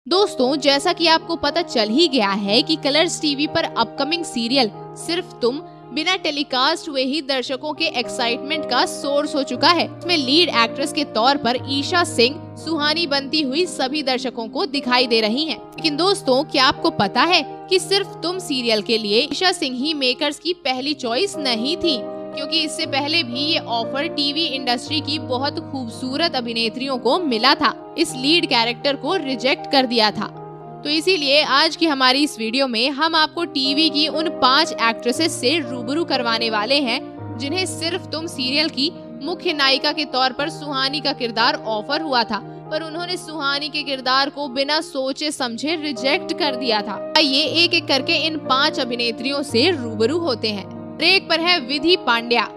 दोस्तों, जैसा कि आपको पता चल ही गया है कि कलर्स टीवी पर अपकमिंग सीरियल सिर्फ तुम बिना टेलीकास्ट हुए ही दर्शकों के एक्साइटमेंट का सोर्स हो चुका है। इसमें लीड एक्ट्रेस के तौर पर ईशा सिंह सुहानी बनती हुई सभी दर्शकों को दिखाई दे रही हैं। लेकिन दोस्तों, क्या आपको पता है कि सिर्फ तुम सीरियल के लिए ईशा सिंह ही मेकर्स की पहली चॉइस नहीं थी, क्योंकि इससे पहले भी ये ऑफर टीवी इंडस्ट्री की बहुत खूबसूरत अभिनेत्रियों को मिला था। इस लीड कैरेक्टर को रिजेक्ट कर दिया था। तो इसीलिए आज की हमारी इस वीडियो में हम आपको टीवी की उन 5 एक्ट्रेसेस से रूबरू करवाने वाले हैं जिन्हें सिर्फ तुम सीरियल की मुख्य नायिका के तौर पर सुहानी का किरदार ऑफर हुआ था, पर उन्होंने सुहानी के किरदार को बिना सोचे समझे रिजेक्ट कर दिया था। आइए एक एक करके इन 5 अभिनेत्रियों से रूबरू होते हैं। एक पर है विधि पांड्या।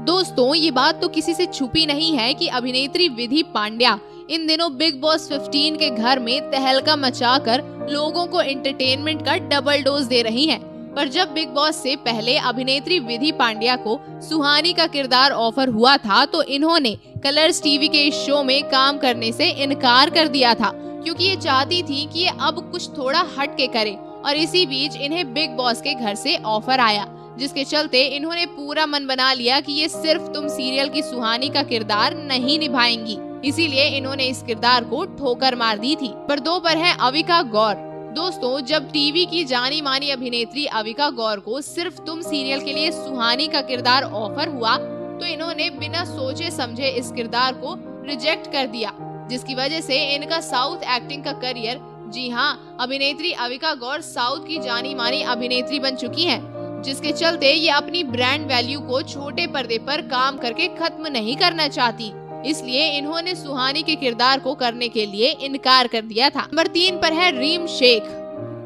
दोस्तों, ये बात तो किसी से छुपी नहीं है कि अभिनेत्री विधि पांड्या इन दिनों बिग बॉस 15 के घर में तहलका मचाकर लोगों को एंटरटेनमेंट का डबल डोज दे रही हैं। पर जब बिग बॉस से पहले अभिनेत्री विधि पांड्या को सुहानी का किरदार ऑफर हुआ था तो इन्होंने कलर्स टीवी के इस शो में काम करने से इनकार कर दिया था, क्योंकि ये चाहती थी कि ये अब कुछ थोड़ा हट के करे। और इसी बीच इन्हें बिग बॉस के घर से ऑफर आया, जिसके चलते इन्होंने पूरा मन बना लिया कि ये सिर्फ तुम सीरियल की सुहानी का किरदार नहीं निभाएंगी। इसीलिए इन्होंने इस किरदार को ठोकर मार दी थी। पर 2 पर है अविका गौर। दोस्तों, जब टीवी की जानी मानी अभिनेत्री अविका गौर को सिर्फ तुम सीरियल के लिए सुहानी का किरदार ऑफर हुआ तो इन्होंने बिना सोचे समझे इस किरदार को रिजेक्ट कर दिया, जिसकी वजह से इनका साउथ एक्टिंग का करियर, जी हाँ, अभिनेत्री अविका गौर साउथ की जानी मानी अभिनेत्री बन चुकी है, जिसके चलते ये अपनी ब्रांड वैल्यू को छोटे पर्दे पर काम करके खत्म नहीं करना चाहती। इसलिए इन्होंने सुहानी के किरदार को करने के लिए इनकार कर दिया था। नंबर 3 पर है रीम शेख।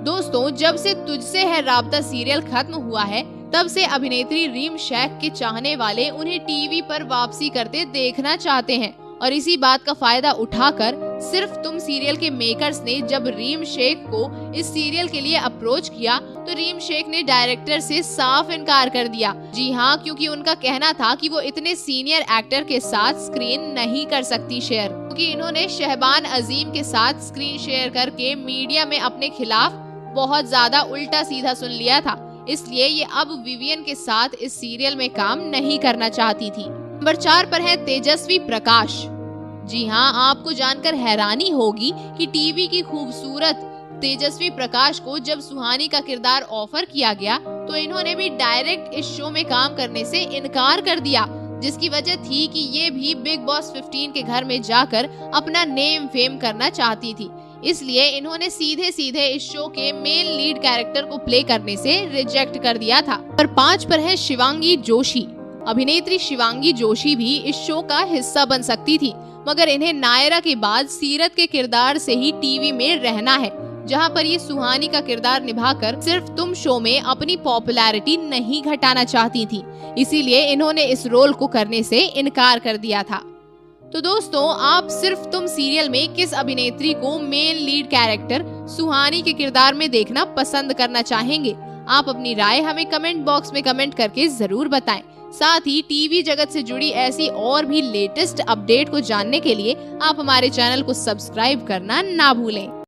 दोस्तों, जब से तुझसे है राब्ता सीरियल खत्म हुआ है तब से अभिनेत्री रीम शेख के चाहने वाले उन्हें टीवी पर वापसी करते देखना चाहते हैं। और इसी बात का फायदा उठाकर सिर्फ तुम सीरियल के मेकर्स ने जब रीम शेख को इस सीरियल के लिए अप्रोच किया तो रीम शेख ने डायरेक्टर से साफ इनकार कर दिया। जी हाँ, क्योंकि उनका कहना था कि वो इतने सीनियर एक्टर के साथ स्क्रीन नहीं कर सकती शेयर, क्योंकि इन्होंने शहबान अजीम के साथ स्क्रीन शेयर करके मीडिया में अपने खिलाफ बहुत ज्यादा उल्टा सीधा सुन लिया था। इसलिए ये अब विवियन के साथ इस सीरियल में काम नहीं करना चाहती थी। नंबर 4 पर है तेजस्वी प्रकाश। जी हाँ, आपको जानकर हैरानी होगी कि टीवी की खूबसूरत तेजस्वी प्रकाश को जब सुहानी का किरदार ऑफर किया गया तो इन्होंने भी डायरेक्ट इस शो में काम करने से इनकार कर दिया, जिसकी वजह थी कि ये भी बिग बॉस 15 के घर में जाकर अपना नेम फेम करना चाहती थी। इसलिए इन्होंने सीधे सीधे इस शो के मेन लीड कैरेक्टर को प्ले करने से रिजेक्ट कर दिया था। पर 5 पर है शिवांगी जोशी। अभिनेत्री शिवांगी जोशी भी इस शो का हिस्सा बन सकती थी, मगर इन्हें नायरा के बाद सीरत के किरदार से ही टीवी में रहना है, जहां पर ये सुहानी का किरदार निभाकर सिर्फ तुम शो में अपनी पॉपुलैरिटी नहीं घटाना चाहती थी। इसीलिए इन्होंने इस रोल को करने से इनकार कर दिया था। तो दोस्तों, आप सिर्फ तुम सीरियल में किस अभिनेत्री को मेन लीड कैरेक्टर सुहानी के किरदार में देखना पसंद करना चाहेंगे? आप अपनी राय हमें कमेंट बॉक्स में कमेंट करके जरूर बताएं। साथ ही टीवी जगत से जुड़ी ऐसी और भी लेटेस्ट अपडेट को जानने के लिए आप हमारे चैनल को सब्सक्राइब करना ना भूलें।